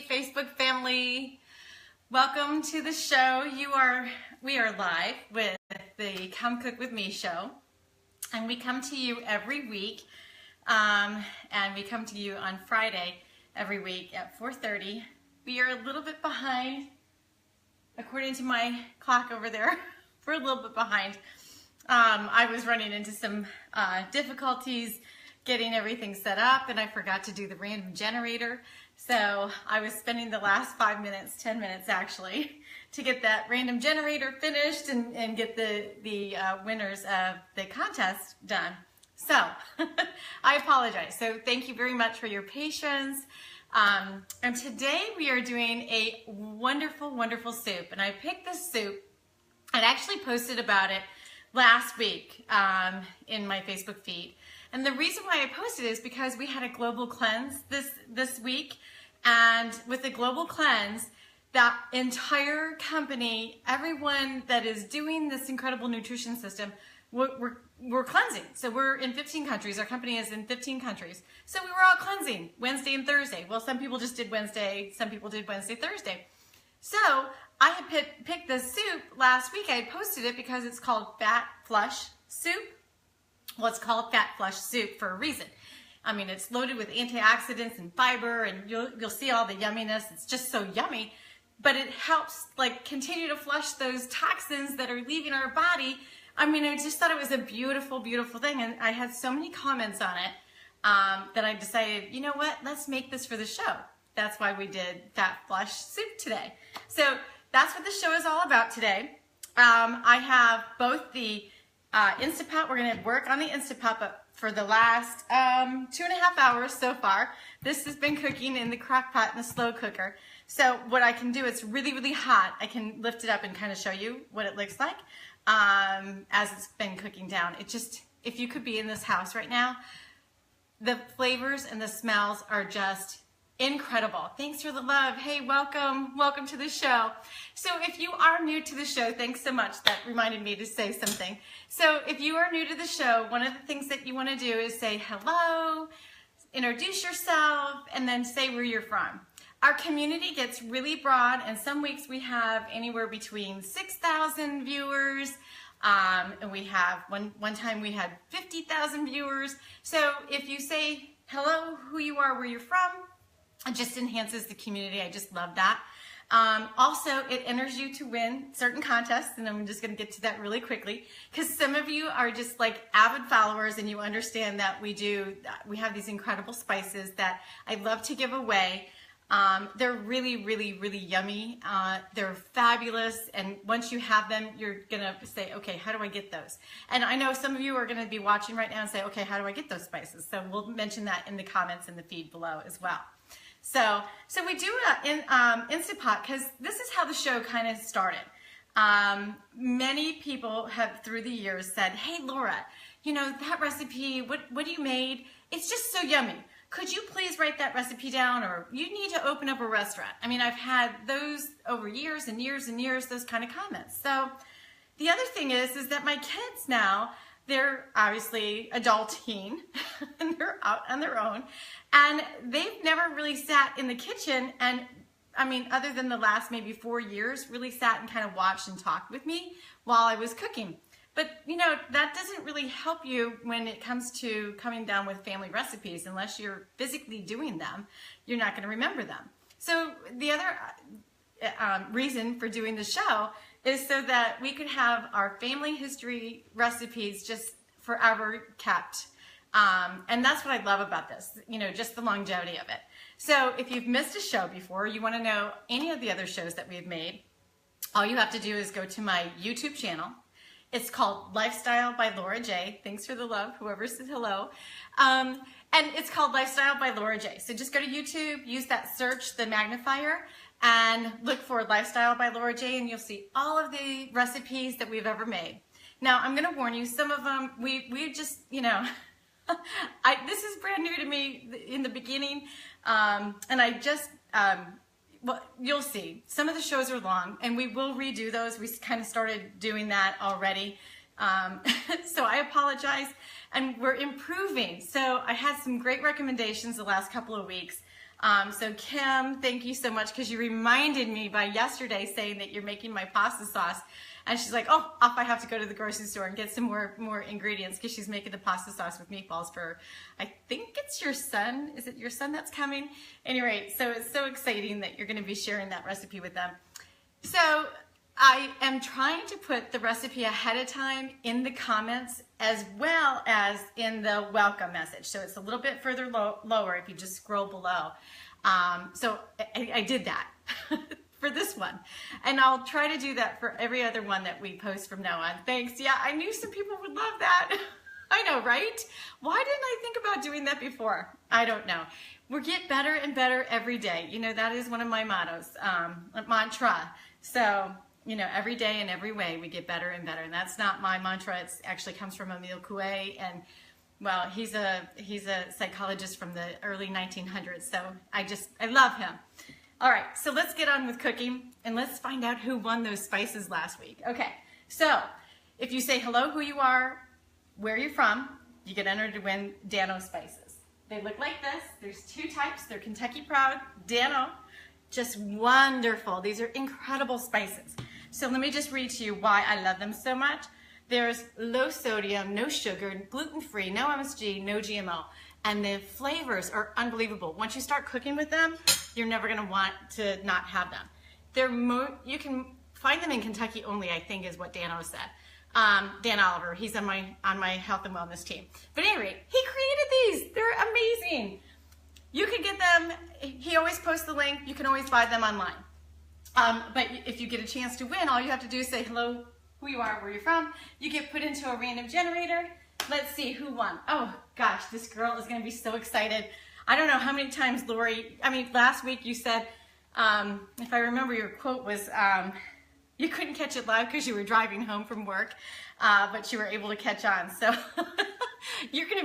Facebook family. Welcome to the show. We are live with the Come Cook With Me show, and we come to you every week, and we come to you on Friday every week at 4:30. We are a little bit behind, according to my clock over there. We're a little bit behind. I was running into some difficulties getting everything set up, and I forgot to do the random generator. So I was spending the last 5 minutes, 10 minutes actually, to get that random generator finished and get the winners of the contest done. So I apologize. So thank you very much for your patience. And today we are doing a wonderful, wonderful soup. And I picked this soup. I actually posted about it last week in my Facebook feed. And the reason why I posted it is because we had a global cleanse this week. And with the global cleanse, that entire company, everyone that is doing this incredible nutrition system, we're cleansing. So we're in 15 countries. Our company is in 15 countries. So we were all cleansing Wednesday and Thursday. Well, some people just did Wednesday. Some people did Wednesday, Thursday. So I had picked this soup last week. I had posted it because it's called Fat Flush Soup. Well, it's called Fat Flush Soup for a reason. I mean, it's loaded with antioxidants and fiber, and you'll see all the yumminess. It's just so yummy. But it helps like continue to flush those toxins that are leaving our body. I mean, I just thought it was a beautiful, beautiful thing. And I had so many comments on it that I decided, you know what, let's make this for the show. That's why we did Fat Flush Soup today. So that's what the show is all about today. I have both the Instant Pot. We're going to work on the Instant Pot for the last 2.5 hours so far. This has been cooking in the crock pot and the slow cooker. So what I can do, it's really, really hot. I can lift it up and kind of show you what it looks like as it's been cooking down. It just, if you could be in this house right now, the flavors and the smells are just incredible. Thanks for the love. Hey, welcome. Welcome to the show. So if you are new to the show, thanks so much. That reminded me to say something. So if you are new to the show, one of the things that you want to do is say hello, introduce yourself, and then say where you're from. Our community gets really broad, and some weeks we have anywhere between 6,000 viewers, and we have, one time we had 50,000 viewers. So if you say hello, who you are, where you're from, it just enhances the community. I just love that. Also, it enters you to win certain contests, and I'm just going to get to that really quickly because some of you are just like avid followers and you understand that we have these incredible spices that I love to give away. They're really, really, really yummy. They're fabulous, and once you have them, you're gonna say, okay, how do I get those? And I know some of you are gonna be watching right now and say, okay, how do I get those spices? So we'll mention that in the comments in the feed below as well. So we do Instant Pot because this is how the show kind of started. Many people have through the years said, hey Laura, you know, that recipe, what you made, it's just so yummy. Could you please write that recipe down, or you need to open up a restaurant? I mean, I've had those over years and years and years, those kind of comments. So the other thing is that my kids now, they're obviously adulting and they're out on their own, and they've never really sat in the kitchen and, I mean, other than the last maybe 4 years, really sat and kind of watched and talked with me while I was cooking. But, you know, that doesn't really help you when it comes to coming down with family recipes. Unless you're physically doing them, you're not going to remember them. So the other reason for doing the show is so that we could have our family history recipes just forever kept. And that's what I love about this, you know, just the longevity of it. So if you've missed a show before, you want to know any of the other shows that we've made, all you have to do is go to my YouTube channel. It's called Lifestyle by Laura J. Thanks for the love, whoever said hello. And it's called Lifestyle by Laura J. So just go to YouTube, use that search, the magnifier, and look for Lifestyle by Laura J, and you'll see all of the recipes that we've ever made. Now, I'm going to warn you, some of them, we just, you know, this is brand new to me in the beginning, and I just, well, you'll see. Some of the shows are long, and we will redo those. We kind of started doing that already. So I apologize, and we're improving. So I had some great recommendations the last couple of weeks So Kim, thank you so much, because you reminded me by yesterday saying that you're making my pasta sauce. And she's like, oh, off I have to go to the grocery store and get some more ingredients, because she's making the pasta sauce with meatballs for, I think it's your son. Is it your son that's coming? Anyway, so it's so exciting that you're going to be sharing that recipe with them. So I am trying to put the recipe ahead of time in the comments as well as in the welcome message. So it's a little bit further lower if you just scroll below. So I did that for this one. And I'll try to do that for every other one that we post from now on. Thanks. Yeah, I knew some people would love that. I know, right? Why didn't I think about doing that before? I don't know. We get better and better every day. You know, that is one of my mottos, mantra. So, you know, every day in every way we get better and better. And that's not my mantra. It actually comes from Emil Coué, and well, he's a psychologist from the early 1900s. So I love him. All right, so let's get on with cooking, and let's find out who won those spices last week. Okay, so if you say hello, who you are, where you're from, you get entered to win Dano spices. They look like this. There's two types. They're Kentucky Proud, Dano. Just wonderful. These are incredible spices. So let me just read to you why I love them so much. There's low sodium, no sugar, gluten-free, no MSG, no GMO. And the flavors are unbelievable. Once you start cooking with them, you're never gonna want to not have them. You can find them in Kentucky only, I think is what Dano said. Dan Oliver, he's on my health and wellness team. But anyway, he created these. They're amazing. You can get them, he always posts the link, you can always buy them online. But if you get a chance to win, all you have to do is say hello, who you are, where you're from. You get put into a random generator. Let's see who won. Oh gosh, this girl is gonna be so excited. I don't know how many times, Lori, last week you said, if I remember your quote was, you couldn't catch it live because you were driving home from work, but you were able to catch on. So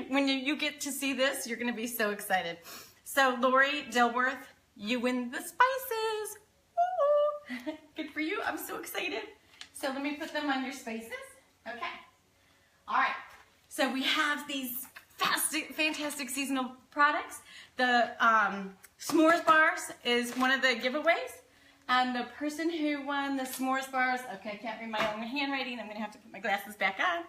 when you get to see this, you're gonna be so excited. So Lori Dilworth, you win the spices. Woo! Good for you, I'm so excited. So let me put them on your spices. Okay, all right. So we have these fantastic seasonal products. The s'mores bars is one of the giveaways. And the person who won the s'mores bars, okay, I can't read my own handwriting. I'm gonna have to put my glasses back on.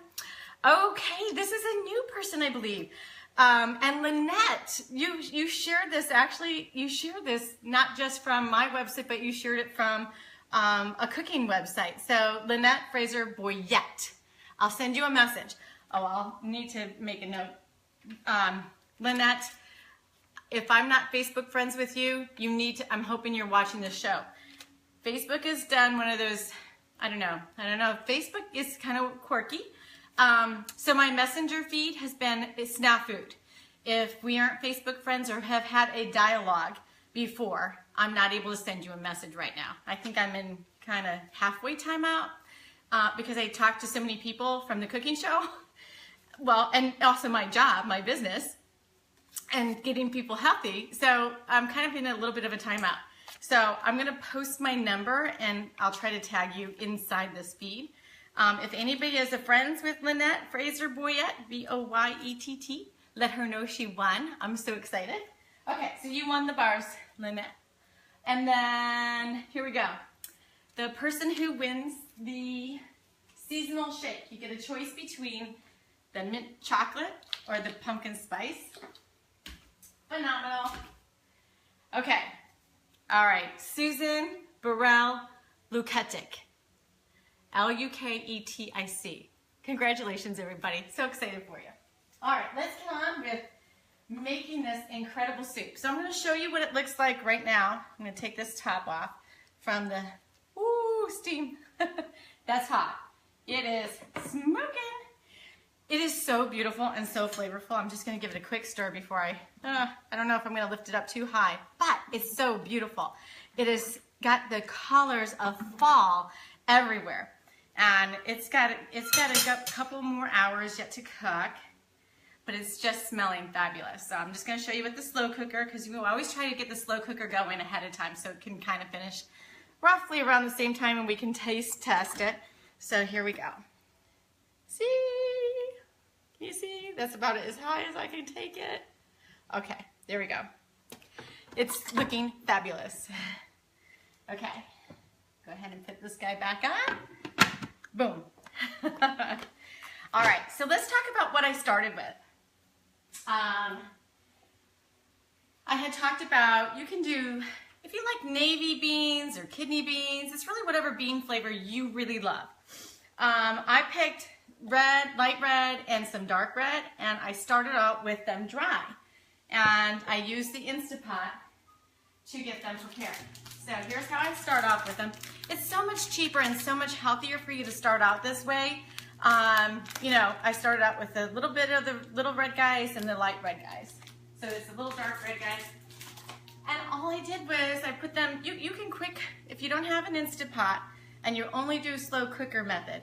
Okay, this is a new person, I believe. And Lynette, you shared this, actually, you shared this not just from my website, but you shared it from a cooking website. So Lynette Fraser Boyette, I'll send you a message. Oh, I'll need to make a note. Lynette, if I'm not Facebook friends with you, you need to, I'm hoping you're watching this show. Facebook has done one of those, I don't know, Facebook is kind of quirky. So my messenger feed has been snafu'd. If we aren't Facebook friends or have had a dialogue before, I'm not able to send you a message right now. I think I'm in kind of halfway timeout because I talked to so many people from the cooking show. Well, and also my job, my business, and getting people healthy. So I'm kind of in a little bit of a timeout. So I'm gonna post my number and I'll try to tag you inside this feed. If anybody is a friends with Lynette Fraser Boyette, B-O-Y-E-T-T, let her know she won. I'm so excited. Okay, so you won the bars, Lynette. And then, here we go. The person who wins the seasonal shake, you get a choice between the mint chocolate or the pumpkin spice. Phenomenal. Okay. All right. Susan Burrell Luketic. L-U-K-E-T-I-C. Congratulations, everybody. So excited for you. All right. Let's get on with making this incredible soup. So I'm going to show you what it looks like right now. I'm going to take this top off from the, steam. That's hot. It is smoking. It is so beautiful and so flavorful. I'm just going to give it a quick stir before I don't know if I'm going to lift it up too high, but it's so beautiful. It has got the colors of fall everywhere. And it's got a couple more hours yet to cook, but it's just smelling fabulous. So I'm just going to show you with the slow cooker, because you always try to get the slow cooker going ahead of time so it can kind of finish roughly around the same time and we can taste test it. So here we go. See? You see, that's about as high as I can take it. Okay, there we go. it's looking fabulous. Okay, go ahead and put this guy back on. Boom. All right, so let's talk about what I started with. I had talked about, you can do, if you like navy beans or kidney beans, it's really whatever bean flavor you really love. I picked red, light red, and some dark red, and I started out with them dry. And I used the Instapot to get them prepared. So here's how I start off with them. It's so much cheaper and so much healthier for you to start out this way. You know, I started out with a little bit of the little red guys and the light red guys. So it's the little dark red guys. And all I did was I put them, you can quick, if you don't have an Instapot and you only do slow cooker method,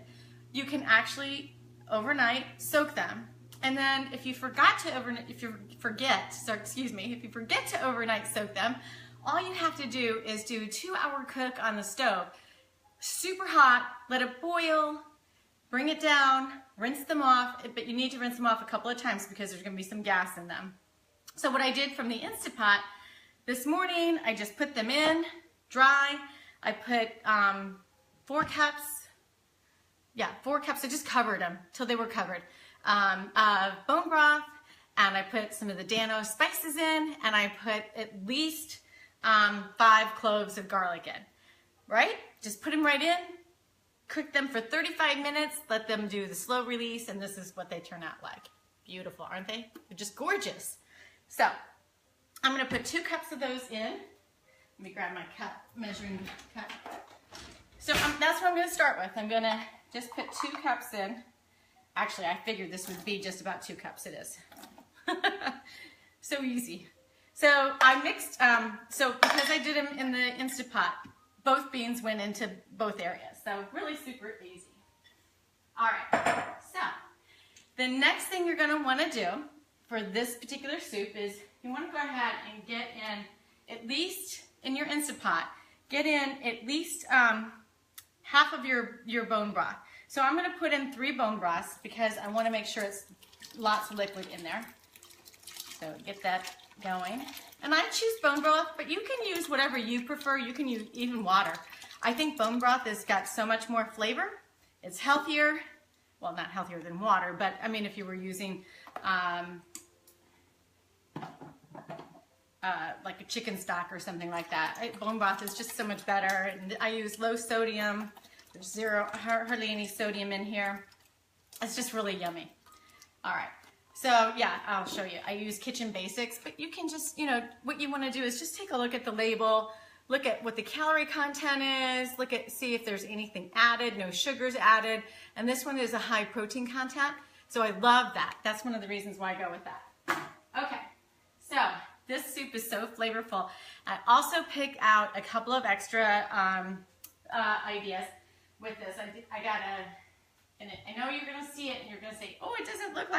you can actually overnight soak them. And then if you forget to overnight soak them, all you have to do is do a 2-hour cook on the stove. Super hot, let it boil, bring it down, rinse them off, but you need to rinse them off a couple of times because there's gonna be some gas in them. So what I did from the Instapot, this morning, I just put them in, dry. I put 4 cups, I just covered them till they were covered, of bone broth, and I put some of the Dano spices in, and I put at least 5 cloves of garlic in, right? Just put them right in, cook them for 35 minutes, let them do the slow release, and this is what they turn out like. Beautiful, aren't they? They're just gorgeous. So, I'm gonna put 2 cups of those in. Let me grab my cup, measuring cup. So that's what I'm gonna start with. I'm gonna just put 2 cups in. Actually, I figured this would be just about 2 cups. It is. So easy. So I mixed, so because I did them in the Instapot, both beans went into both areas. So really super easy. All right, so the next thing you're gonna wanna do for this particular soup is you wanna go ahead and get in, at least in your Instapot, get in at least half of your bone broth. So I'm gonna put in 3 bone broths because I wanna make sure it's lots of liquid in there. So get that going. And I choose bone broth, but you can use whatever you prefer. You can use even water. I think bone broth has got so much more flavor. It's healthier. Well, not healthier than water, but I mean, if you were using like a chicken stock or something like that, bone broth is just so much better. And I use low sodium. There's hardly any sodium in here. It's just really yummy. All right. So yeah, I'll show you. I use Kitchen Basics, but you can just, you know, what you want to do is just take a look at the label, look at what the calorie content is, see if there's anything added, no sugars added. And this one is a high protein content. So I love that. That's one of the reasons why I go with that. Okay. So this soup is so flavorful. I also pick out a couple of extra ideas with this. I know you're going to see it and you're going to say, oh, it doesn't look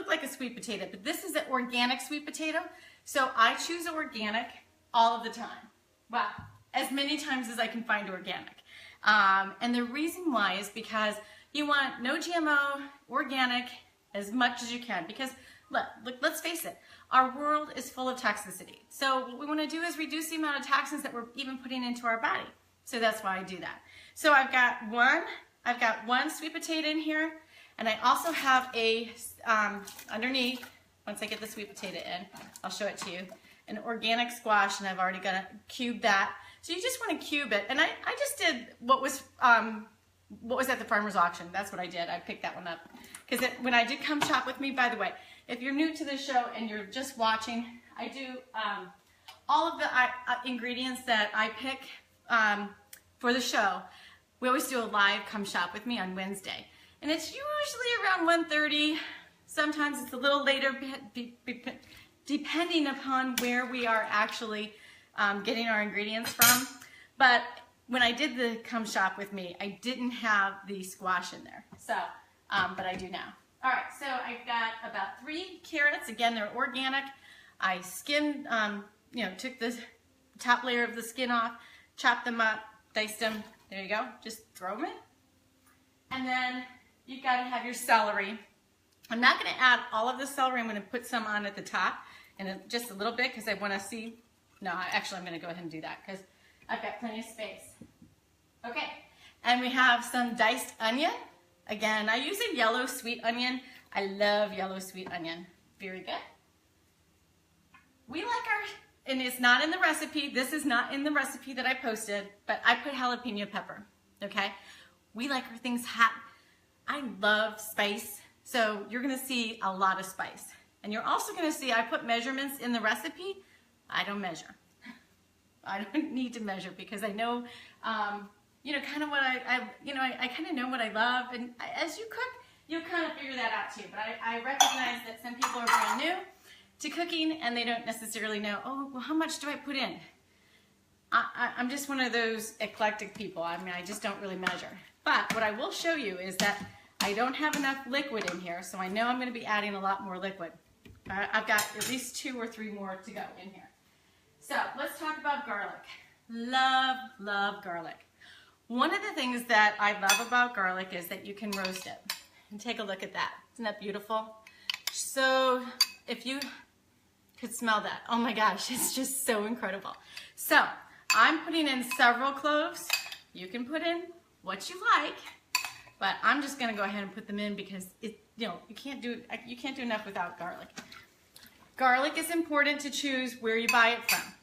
like a sweet potato, but this is an organic sweet potato. So I choose organic all of the time. Well, as many times as I can find organic. And the reason why is because you want no GMO, organic, as much as you can. Because look, let's face it, our world is full of toxicity. So what we want to do is reduce the amount of toxins that we're even putting into our body. So that's why I do that. So I've got one sweet potato in here. And I also have a, underneath, once I get the sweet potato in, I'll show it to you, an organic squash, and I've already got to cube that. So you just want to cube it. And I just did what was at the farmer's auction. That's what I did. I picked that one up. Because when I did Come Shop With Me, by the way, if you're new to the show and you're just watching, I do all of the ingredients that I pick for the show. We always do a live Come Shop With Me on Wednesday. And it's usually around 1:30. Sometimes it's a little later, depending upon where we are actually getting our ingredients from. But when I did the Come Shop With Me, I didn't have the squash in there. So, but I do now. All right, so I've got about 3 carrots. Again, they're organic. I skinned, took the top layer of the skin off, chopped them up, diced them. There you go. Just throw them in. And then you've got to have your celery. I'm not going to add all of the celery. I'm going to put some on at the top and just a little bit because I want to see. No, actually I'm going to go ahead and do that because I've got plenty of space. Okay, and we have some diced onion. Again, I use a yellow sweet onion. I love yellow sweet onion. Very good. We like our, and it's not in the recipe. This is not in the recipe that I posted, but I put jalapeno pepper, okay? We like our things hot. I love spice, so you're gonna see a lot of spice. And you're also gonna see I put measurements in the recipe. I don't measure. I don't need to measure because I know, you know, kind of what I kind of know what I love. And as you cook, you'll kind of figure that out too. But I recognize that some people are brand new to cooking and they don't necessarily know, oh, well, how much do I put in? I'm just one of those eclectic people. I mean, I just don't really measure. But what I will show you is that I don't have enough liquid in here, so I know I'm going to be adding a lot more liquid. I've got at least 2 or 3 more to go in here. So let's talk about garlic. Love, love garlic. One of the things that I love about garlic is that you can roast it. And take a look at that. Isn't that beautiful? So if you could smell that, oh my gosh, it's just so incredible. So I'm putting in several cloves. You can put in what you like, but I'm just going to go ahead and put them in because it, you know, you can't do enough without garlic. Garlic is important to choose where you buy it from.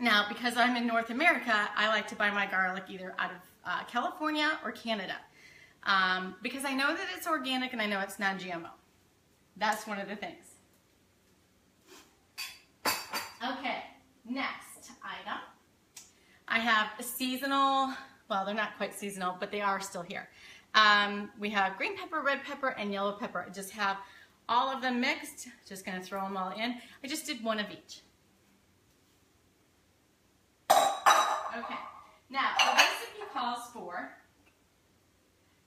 Now, because I'm in North America, I like to buy my garlic either out of California or Canada because I know that it's organic and I know it's non-GMO. That's one of the things. Okay, next item. I have a seasonal, well, they're not quite seasonal, but they are still here. We have green pepper, red pepper, and yellow pepper. I just have all of them mixed. Just gonna throw them all in. I just did one of each. Okay, now the recipe calls for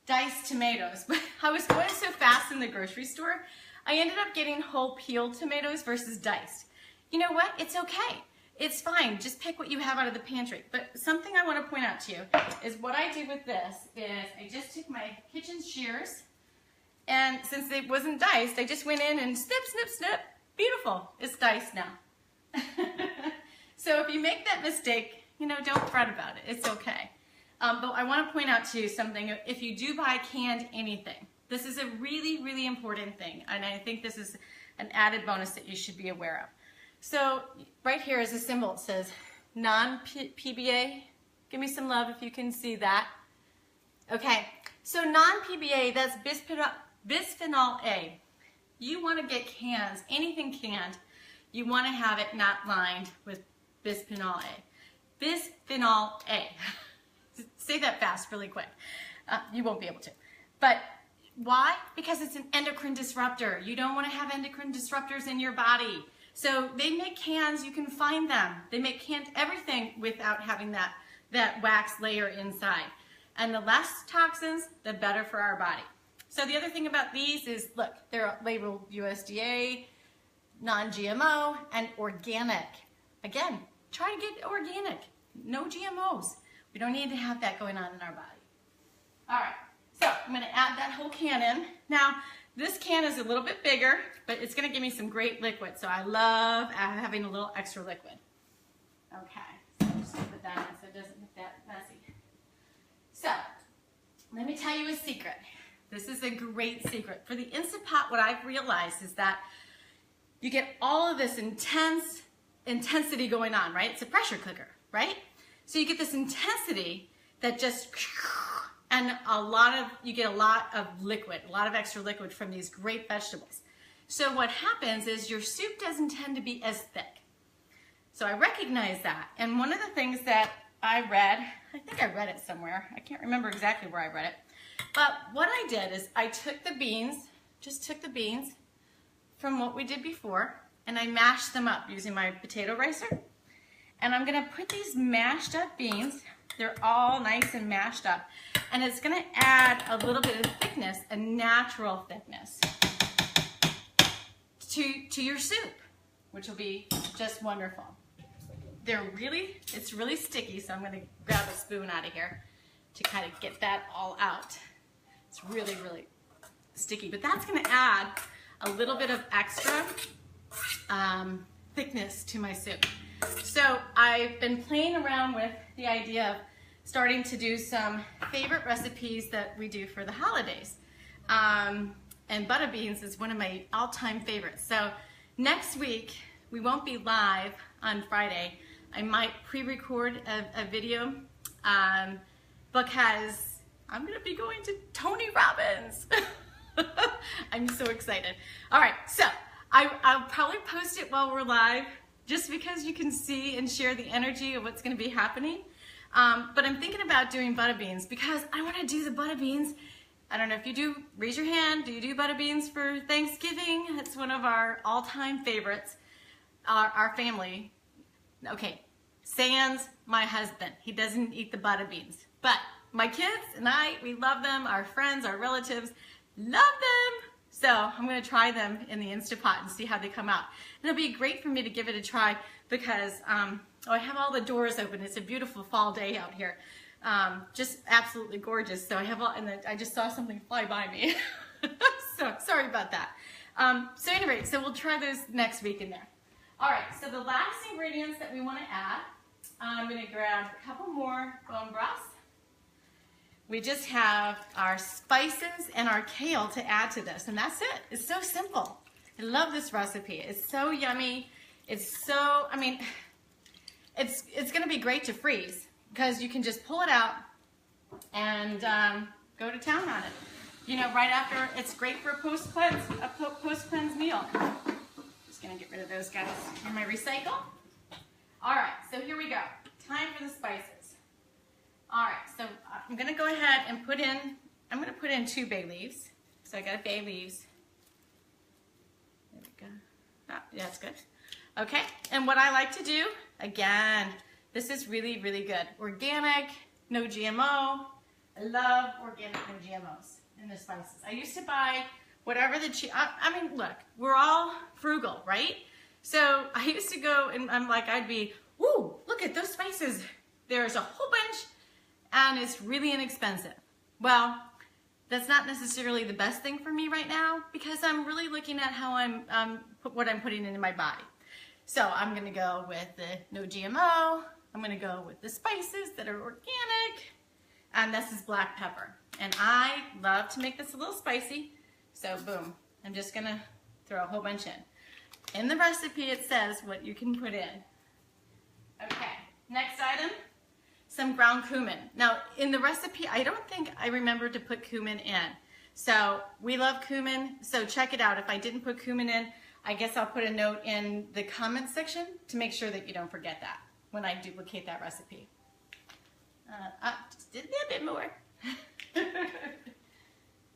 diced tomatoes, but I was going so fast in the grocery store, I ended up getting whole peeled tomatoes versus diced. You know what? It's okay. It's fine. Just pick what you have out of the pantry. But something I want to point out to you is what I do with this is I just took my kitchen shears, and since it wasn't diced, I just went in and snip, snip, snip. Beautiful. It's diced now. So if you make that mistake, you know, don't fret about it. It's okay. But I want to point out to you something. If you do buy canned anything, this is a really, really important thing. And I think this is an added bonus that you should be aware of. So right here is a symbol. It says non-PBA. Give me some love if you can see that. Okay, so non-PBA, that's bisphenol A. You want to get cans, anything canned, you want to have it not lined with bisphenol A. Bisphenol A. Say that fast really quick. You won't be able to. But why? Because it's an endocrine disruptor. You don't want to have endocrine disruptors in your body. So they make cans, you can find them. They make canned everything without having that wax layer inside. And the less toxins, the better for our body. So the other thing about these is, look, they're labeled USDA, non-GMO, and organic. Again, try to get organic. No GMOs. We don't need to have that going on in our body. All right, so I'm gonna add that whole can in. Now, this can is a little bit bigger, but it's gonna give me some great liquid, so I love having a little extra liquid. Okay, so I'm just gonna put that in so it doesn't get that messy. So, let me tell you a secret. This is a great secret. For the Instant Pot, what I've realized is that you get all of this intensity going on, right? It's a pressure cooker, right? So you get this intensity that just, and you get a lot of liquid, a lot of extra liquid from these great vegetables. So what happens is your soup doesn't tend to be as thick. So I recognize that. And one of the things that I read, I think I read it somewhere. I can't remember exactly where I read it. But what I did is I took the beans, just took the beans from what we did before, and I mashed them up using my potato ricer. And I'm gonna put these mashed up beans, they're all nice and mashed up, and it's gonna add a little bit of thickness, a natural thickness, to your soup, which will be just wonderful. It's really sticky, so I'm gonna grab a spoon out of here to kind of get that all out. It's really, really sticky, but that's gonna add a little bit of extra thickness to my soup. So I've been playing around with the idea of starting to do some favorite recipes that we do for the holidays. And butter beans is one of my all-time favorites. So next week, we won't be live on Friday. I might pre-record a video because I'm gonna be going to Tony Robbins. I'm so excited. All right, so I'll probably post it while we're live just because you can see and share the energy of what's gonna be happening. But I'm thinking about doing butter beans because I wanna do the butter beans. I don't know if you do, raise your hand. Do you do butter beans for Thanksgiving? It's one of our all-time favorites. Our family, okay, sans my husband. He doesn't eat the butter beans. But my kids and I, we love them. Our friends, our relatives, love them. So I'm gonna try them in the Instapot and see how they come out. And it'll be great for me to give it a try because I have all the doors open. It's a beautiful fall day out here. Just absolutely gorgeous. So I have all, and I just saw something fly by me. So sorry about that. So anyway, so we'll try those next week in there. All right, so the last ingredients that we want to add, I'm going to grab a couple more bone broths. We just have our spices and our kale to add to this, and that's it. It's so simple. I love this recipe. It's so yummy. It's so, I mean, it's going to be great to freeze because you can just pull it out and go to town on it. You know, right after, it's great for a post-cleanse meal. Just gonna get rid of those guys in my recycle. All right, so here we go. Time for the spices. All right, so I'm gonna go ahead and I'm gonna put in 2 bay leaves. So I got bay leaves. There we go. Oh, yeah, that's good. Okay, and what I like to do, again, this is really, really good. Organic, no GMO. I love organic, no GMOs in the spices. I used to buy whatever I mean, look, we're all frugal, right? So I used to go and I'd be, woo, look at those spices. There's a whole bunch and it's really inexpensive. Well, that's not necessarily the best thing for me right now because I'm really looking at how what I'm putting into my body. So I'm gonna go with the no GMO. I'm gonna go with the spices that are organic. And this is black pepper. And I love to make this a little spicy. So boom, I'm just gonna throw a whole bunch in. In the recipe it says what you can put in. Okay, next item, some ground cumin. Now in the recipe, I don't think I remember to put cumin in. So we love cumin, so check it out. If I didn't put cumin in, I guess I'll put a note in the comments section to make sure that you don't forget that when I duplicate that recipe. Just did a little bit more.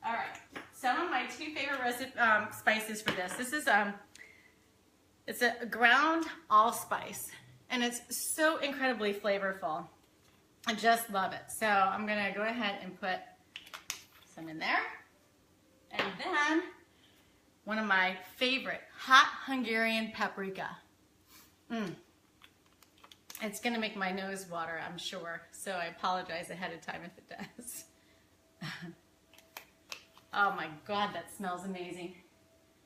All right, some of my 2 favorite spices for this. This is it's a ground allspice, and it's so incredibly flavorful. I just love it. So I'm gonna go ahead and put some in there, and then one of my favorite, hot Hungarian paprika. It's gonna make my nose water, I'm sure. So I apologize ahead of time if it does. Oh my God, that smells amazing.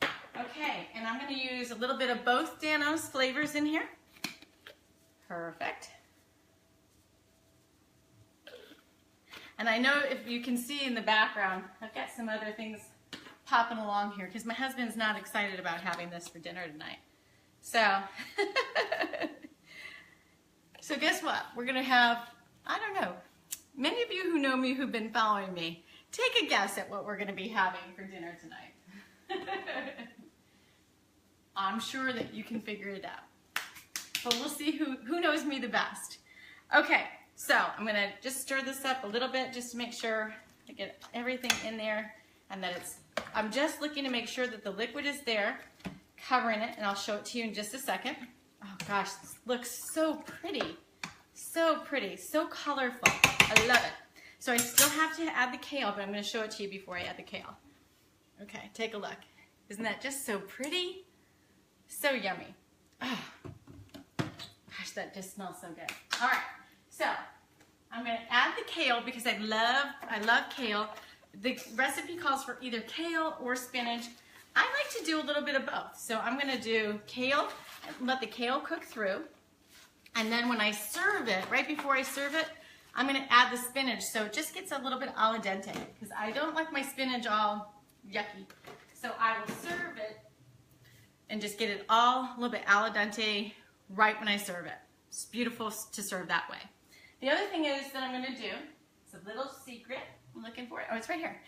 Okay, and I'm gonna use a little bit of both Danos flavors in here. Perfect. And I know if you can see in the background, I've got some other things popping along here because my husband's not excited about having this for dinner tonight. So, so guess what? We're gonna have, I don't know, many of you who know me who've been following me, take a guess at what we're gonna be having for dinner tonight. I'm sure that you can figure it out. But we'll see who knows me the best. Okay, so I'm gonna just stir this up a little bit just to make sure I get everything in there and that I'm just looking to make sure that the liquid is there, covering it, and I'll show it to you in just a second. Oh gosh, this looks so pretty, so colorful. I love it. So I still have to add the kale, but I'm gonna show it to you before I add the kale. Okay, take a look. Isn't that just so pretty? So yummy. Oh, gosh, that just smells so good. All right, so I'm gonna add the kale because I love kale. the recipe calls for either kale or spinach. I like to do a little bit of both. So I'm gonna do kale, and let the kale cook through. And then when I serve it, right before I serve it, I'm gonna add the spinach so it just gets a little bit al dente, because I don't like my spinach all yucky. So I will serve it and just get it all a little bit al dente right when I serve it. It's beautiful to serve that way. The other thing is that I'm gonna do, it's a little secret, I'm looking for it, oh, it's right here,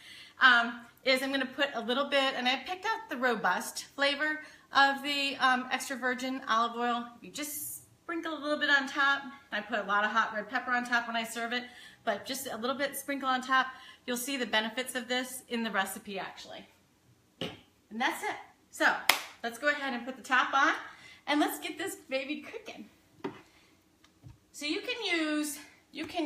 is I'm gonna put a little bit, and I picked out the robust flavor of the extra virgin olive oil. You just sprinkle a little bit on top. I put a lot of hot red pepper on top when I serve it, but just a little bit sprinkle on top. You'll see the benefits of this in the recipe actually. And that's it. So let's go ahead and put the top on and let's get this baby cooking. So you can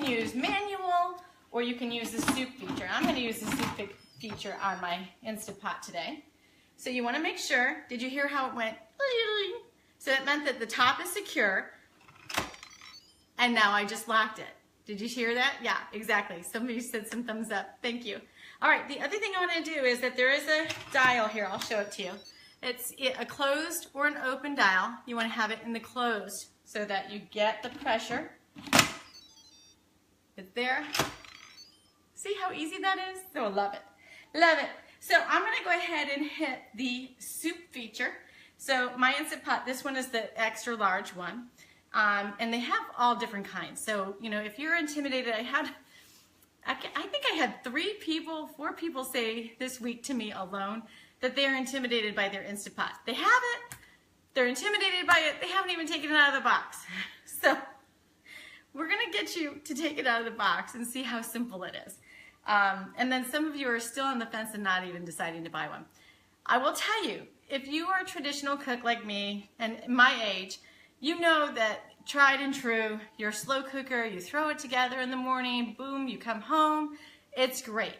use manual or you can use the soup feature. I'm going to use the soup feature on my Instant Pot today. So you want to make sure, did you hear how it went? So it meant that the top is secure, and now I just locked it. Did you hear that? Yeah, exactly. Somebody said some thumbs up. Thank you. All right, the other thing I want to do is that there is a dial here. I'll show it to you. It's a closed or an open dial. You want to have it in the closed so that you get the pressure. It's there. See how easy that is? So I love it. Love it. So I'm going to go ahead and hit the soup feature. So my Instant Pot, this one is the extra large one, and they have all different kinds. So, you know, if you're intimidated, I think I had 4 people say this week to me alone that they are intimidated by their Instant Pot. They have it, they're intimidated by it, they haven't even taken it out of the box. So we're gonna get you to take it out of the box and see how simple it is. And then some of you are still on the fence and not even deciding to buy one. I will tell you, if you are a traditional cook like me and my age, you know that tried and true, your slow cooker, you throw it together in the morning, boom, you come home, it's great.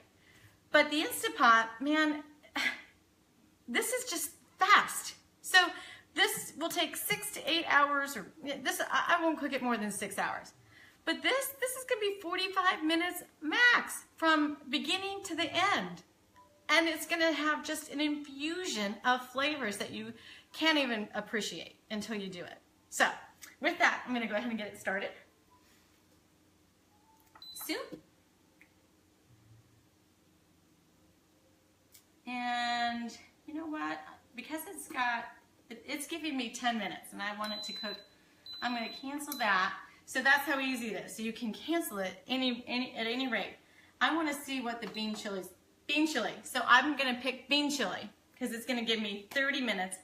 But the Instant Pot, man, this is just fast. So this will take 6 to 8 hours, or this, I won't cook it more than 6 hours. But this is gonna be 45 minutes max from beginning to the end. And it's gonna have just an infusion of flavors that you can't even appreciate until you do it. So with that, I'm gonna go ahead and get it started. Soup. And you know what? Because it's giving me 10 minutes and I want it to cook, I'm gonna cancel that. So that's how easy it is. So you can cancel it at any rate. I wanna see what the bean chili. So I'm gonna pick bean chili because it's gonna give me 30 minutes.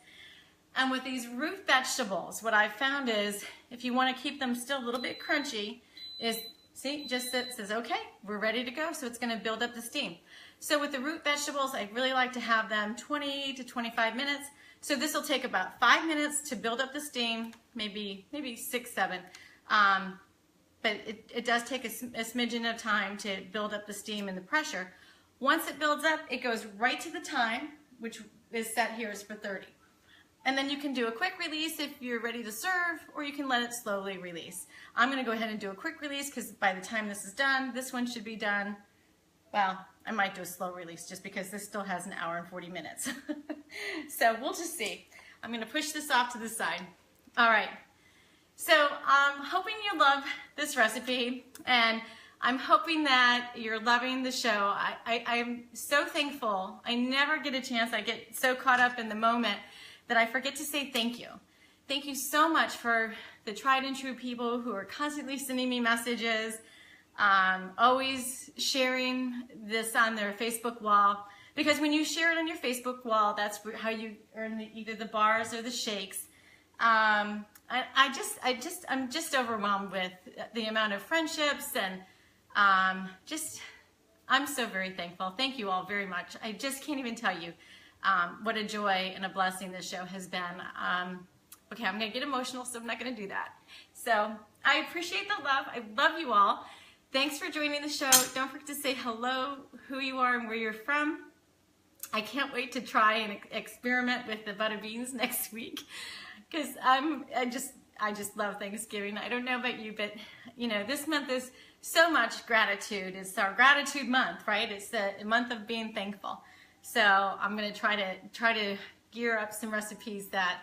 And with these root vegetables, what I've found is if you wanna keep them still a little bit crunchy, is, see, just it says, okay, we're ready to go. So it's gonna build up the steam. So with the root vegetables, I really like to have them 20 to 25 minutes. So this will take about 5 minutes to build up the steam, maybe 6, 7. But it does take a smidgen of time to build up the steam and the pressure. Once it builds up, it goes right to the time, which is set here is for 30. And then you can do a quick release if you're ready to serve, or you can let it slowly release. I'm gonna go ahead and do a quick release because by the time this is done, this one should be done. Well, I might do a slow release just because this still has 1 hour and 40 minutes. So we'll just see. I'm gonna push this off to the side. All right. So I'm hoping you love this recipe, and I'm hoping that you're loving the show. I'm so thankful. I never get a chance. I get so caught up in the moment that I forget to say thank you. Thank you so much for the tried and true people who are constantly sending me messages, always sharing this on their Facebook wall. Because when you share it on your Facebook wall, that's how you earn either the bars or the shakes. I'm just overwhelmed with the amount of friendships and I'm so very thankful. Thank you all very much. I just can't even tell you what a joy and a blessing this show has been. Okay, I'm gonna get emotional, so I'm not gonna do that. So I appreciate the love. I love you all. Thanks for joining the show. Don't forget to say hello, who you are and where you're from. I can't wait to try and experiment with the butter beans next week because I just love Thanksgiving. I don't know about you, but you know, this month is so much gratitude. It's our gratitude month, right? It's the month of being thankful. So I'm going to try to gear up some recipes that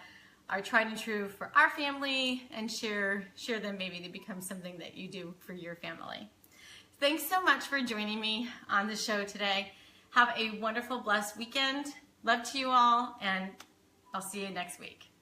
are tried and true for our family and share them, maybe to become something that you do for your family. Thanks so much for joining me on the show today. Have a wonderful, blessed weekend. Love to you all, and I'll see you next week.